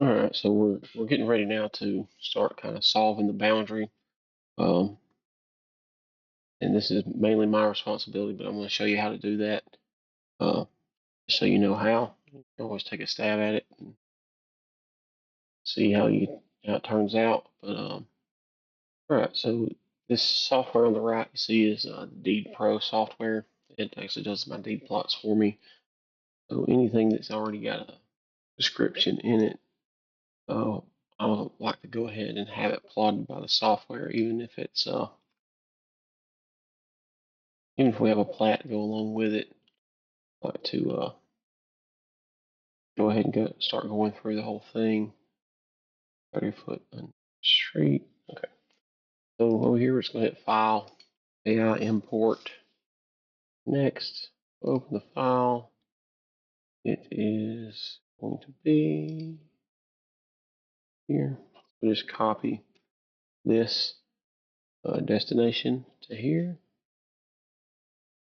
All right, so we're getting ready now to start kind of solving the boundary, um, and this is mainly my responsibility, but I'm going to show you how to do that, uh, so you know how. You can always take a stab at it and see how it turns out. But all right, so this software on the right you see is Deed Pro software. It actually does my deed plots for me. So anything that's already got a description in it, uh, I would like to go ahead and have it plotted by the software, even if we have a plat to go along with it. I like to go ahead and start going through the whole thing. 30-foot street. Okay. So over here, we're just going to hit File, AI Import. Next, open the file. It is going to be here. We just copy this destination to here.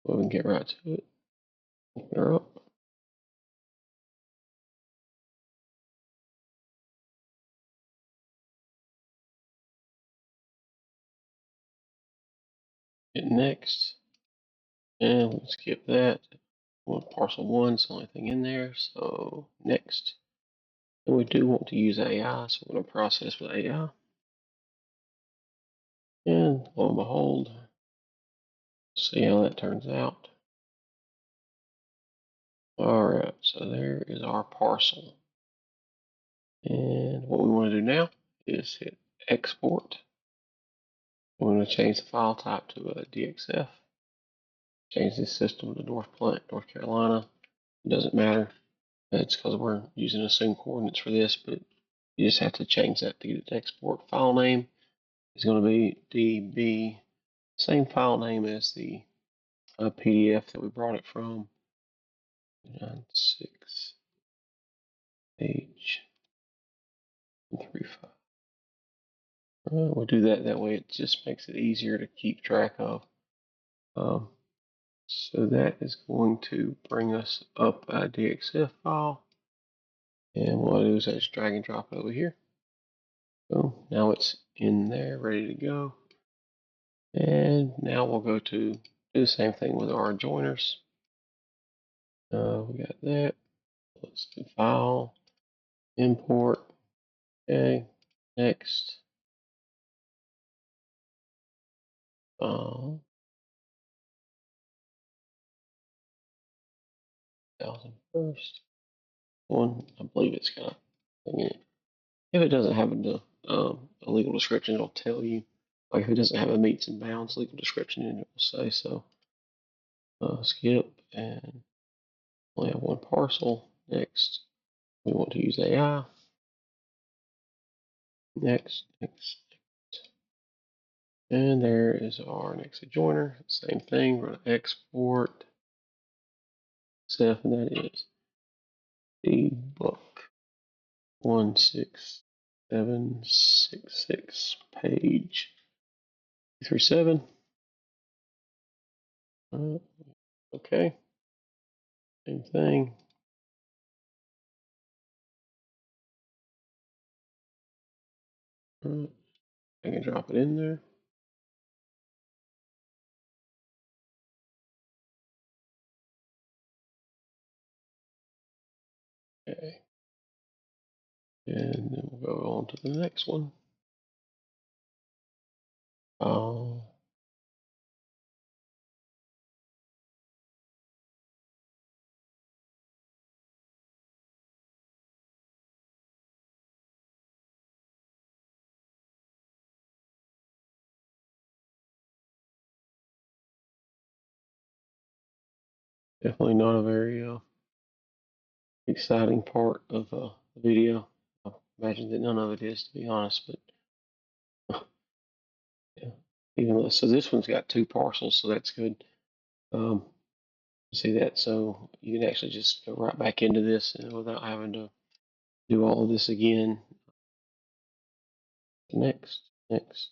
We can get right to it. Open up. Hit next. And we'll skip that. Parcel 1 is the only thing in there. So next. And we do want to use AI, so we're going to process with AI. And lo and behold, see how that turns out. All right, so there is our parcel. And what we want to do now is hit export. We're going to change the file type to a DXF. Change this system to North Platte, North Carolina. It doesn't matter. It's because we're using assumed coordinates for this, but you just have to change that to get it to export. File name is going to be DB, same file name as the PDF that we brought it from. 96 H 35. We'll do that way. It just makes it easier to keep track of. Um, so that is going to bring us up a DXF file. And what I'll do is I just drag and drop it over here. So now it's in there, ready to go. And now we'll go to do the same thing with our joiners. We got that. Let's do file, import. Okay, next. Um, 1001st one. I believe it's got if it doesn't have a legal description, it'll tell you. Like if it doesn't have a meets and bounds legal description, it will say so. Skip and only have one parcel. Next, we want to use AI. Next, next, next. And there is our next adjoiner. Same thing. We're going to export stuff, and that is the book 16766 page 37. Okay. Same thing. I can drop it in there. Okay. And then we'll go on to the next one. Definitely not a very exciting part of the video. I imagine that none of it is, to be honest. But yeah, even though, so this one's got two parcels, so that's good. Um, see that, so you can actually just go right back into this without having to do all of this again. Next, next.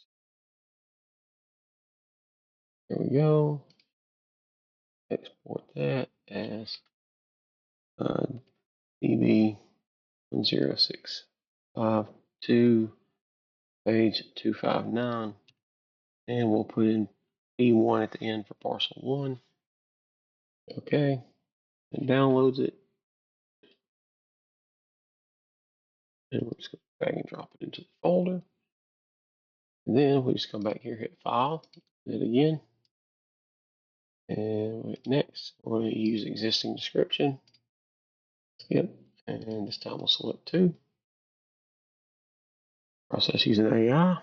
There we go. Export that as DB106. 52, page 259, and we'll put in P1 at the end for parcel 1. Okay, it downloads it, and we'll just go drag and drop it into the folder. And then we just come back here, hit File, hit it again, and we'll hit Next. We're going to use existing description. Yep, and this time we'll select 2. Process using AI.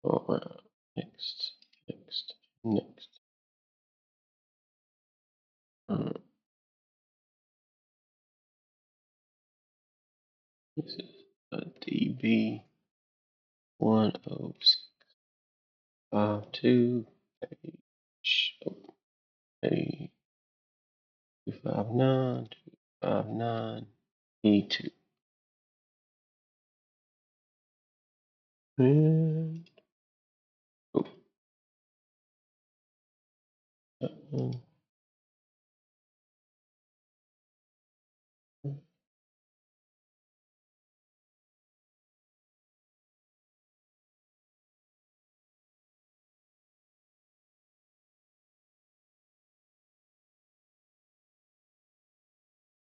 All right, next, next, next. This is a DB 10652 page. A 259 259 E2. And oh, that one.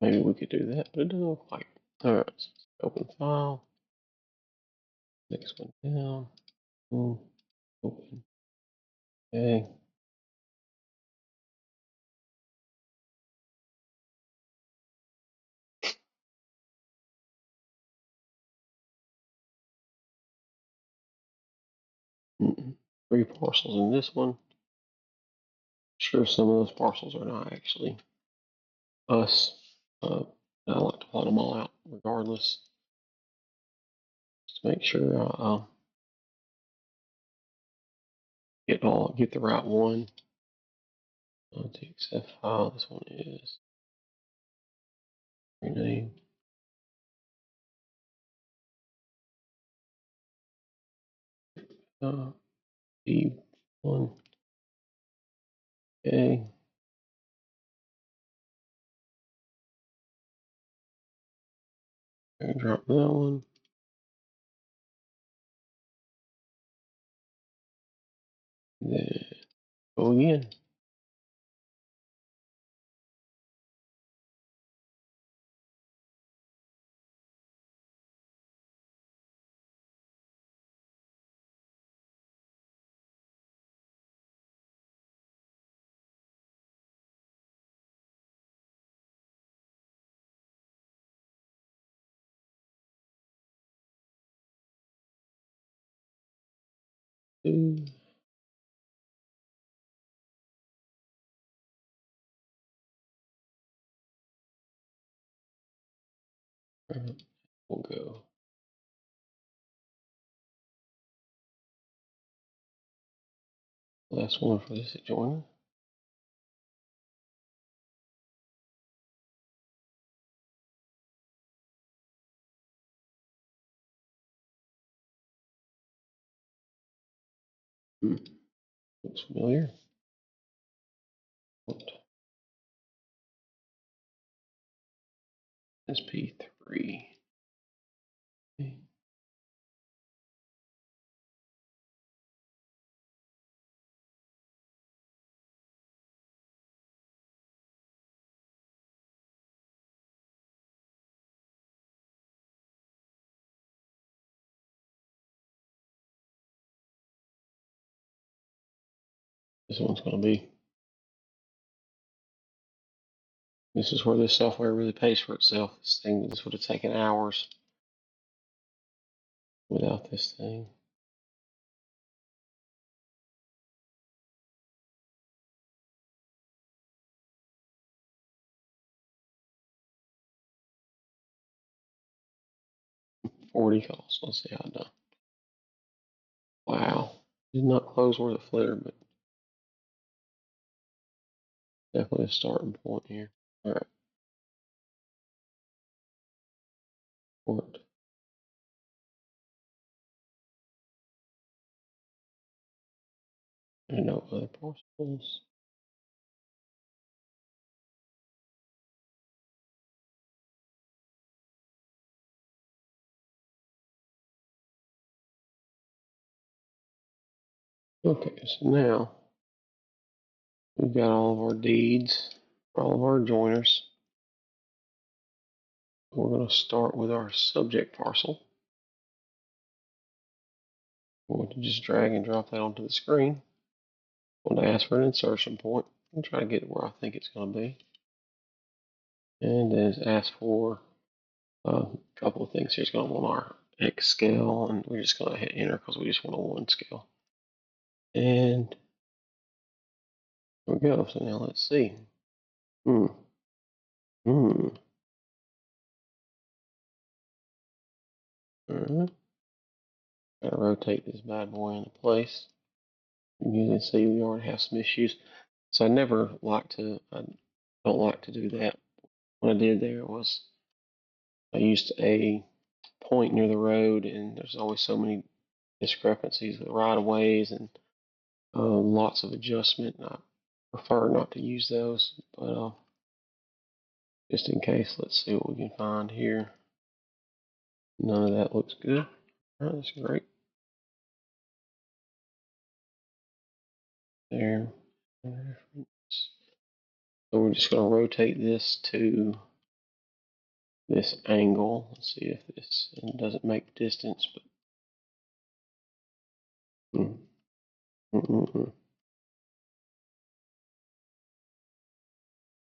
Maybe we could do that, but it doesn't look like it. All right, so open file. Next one down. Boom. Open. Okay. Three parcels in this one. Sure, some of those parcels are not actually us. I like to plot them all out regardless. Just make sure I get the right one. TXF file. This one is rename. B1. Okay. Drop that one. Then go again. Two. We'll go. Last one for this adjoining. Looks familiar. SP3. Okay. This one's going to be. This is where this software really pays for itself. This would have taken hours without this thing. $40 calls. Let's see how it done. Wow. Did not close worth a flitter, but definitely a starting point here. All right. Worked. And no other parcels. Okay, so now we've got all of our deeds, all of our joiners. We're going to start with our subject parcel. We're going to just drag and drop that onto the screen. I'm going to ask for an insertion point and try to get it where I think it's going to be. And then ask for a couple of things here. It's going to want our X scale, and we're just going to hit enter because we just want a 1 scale. And there we go. So now let's see. Hmm. Hmm. All right. Gotta rotate this bad boy into place. You can see we already have some issues. So I don't like to do that. What I did there was I used a point near the road, and there's always so many discrepancies with right of ways and lots of adjustment. And I prefer not to use those, but just in case, let's see what we can find here. None of that looks good. All right, that's great. There. So we're just going to rotate this to this angle. Let's see if this doesn't make distance, but mm, mm, mm, mm.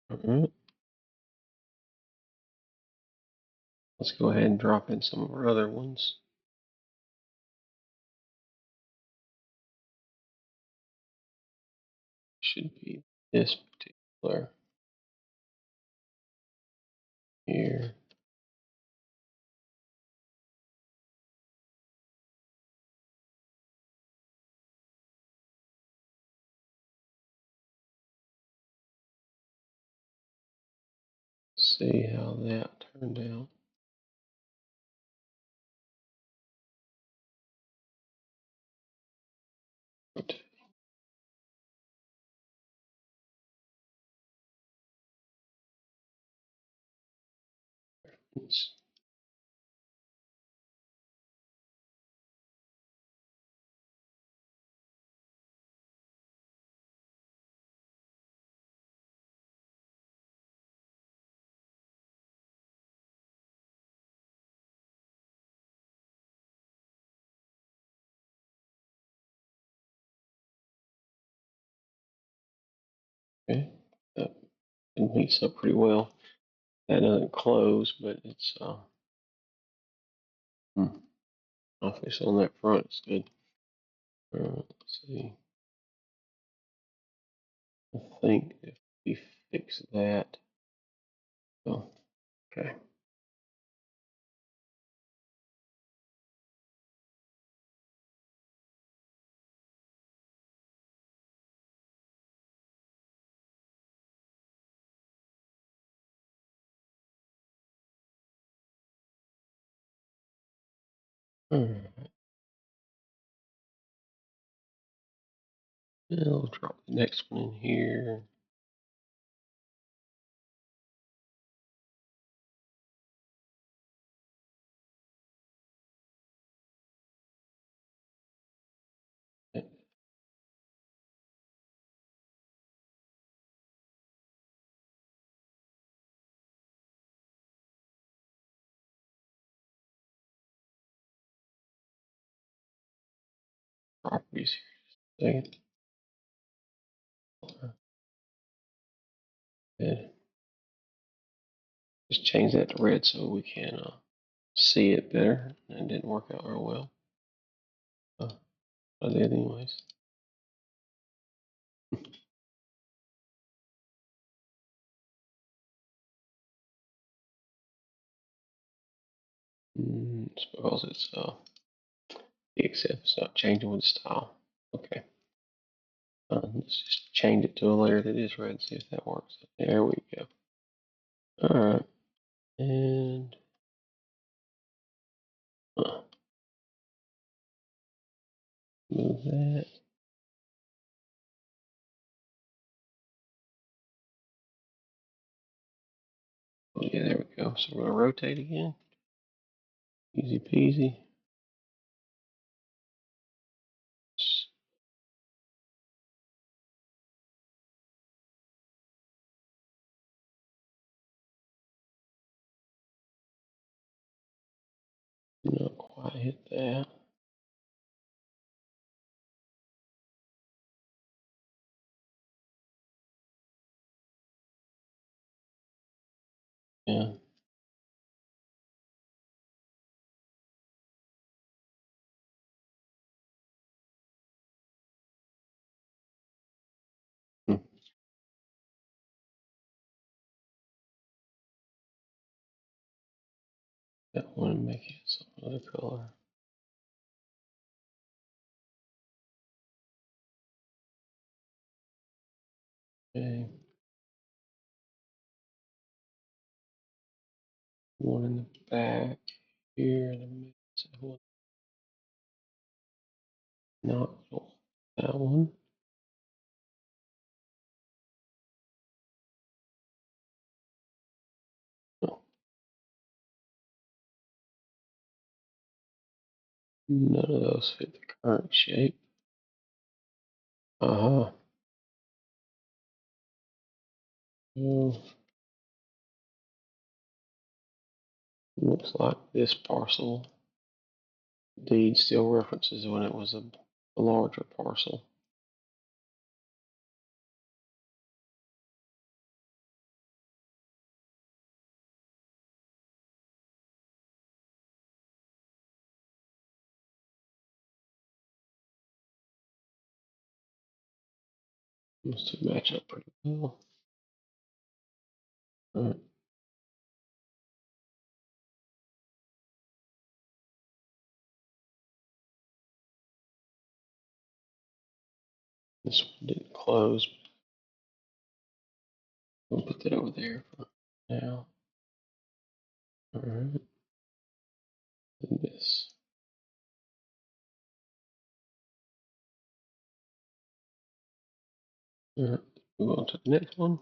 All right. Let's go ahead and drop in some of our other ones. Should be this particular here. See how that turned out. Okay, that meets up pretty well. That doesn't close, but it's obviously on that front. It's good. Let's see. I think if we fix that, oh, okay. All right. I'll drop the next one in here. Properties here. Okay. Just change that to red so we can see it better. That didn't work out real well. I did anyways. It's because it's except it's not changing with style. Okay. Let's just change it to a layer that is red. See if that works. There we go. All right. And move that. Oh, yeah, there we go. So we're gonna rotate again. Easy peasy. hit that. Yeah. Hmm. I want to make it some other color. Okay. One in the back here. Not that one. No, none of those fit the current shape. Uh-huh. Well, looks like this parcel deed still references when it was a larger parcel. Must match up pretty well. All right. This one didn't close. I'll put that over there for now. All right. And this. All right. Move on to the next one.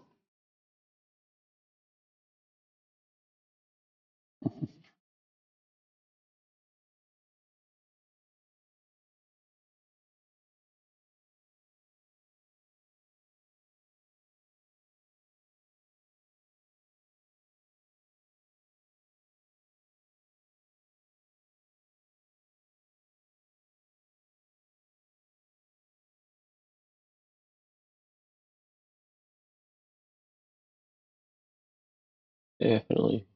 Definitely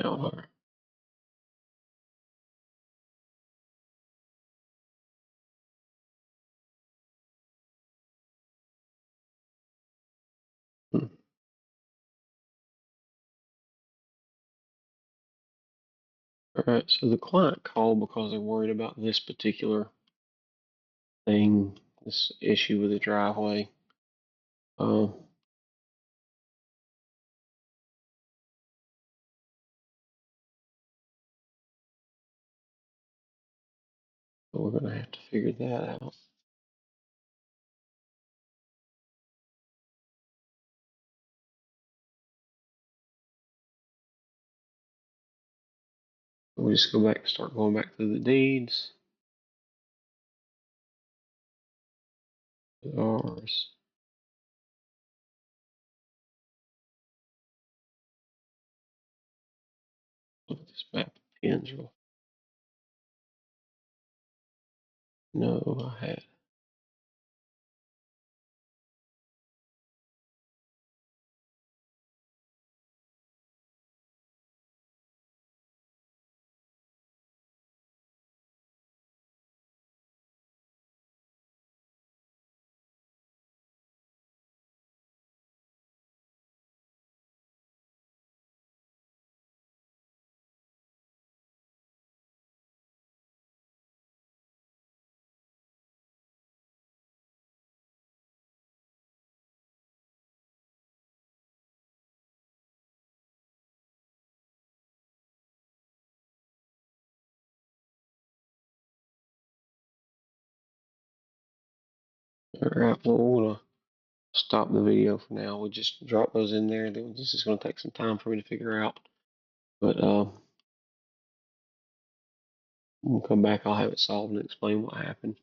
out her. Hmm. All right. So the client called because they're worried about this particular thing, this issue with the driveway. Um, but we're going to have to figure that out. We just go back, start going back through the deeds. Ours. Look at this map. Pins. No, I had. All right. Well, we're gonna stop the video for now. We just drop those in there. This is gonna take some time for me to figure out, but we'll come back. I'll have it solved and explain what happened.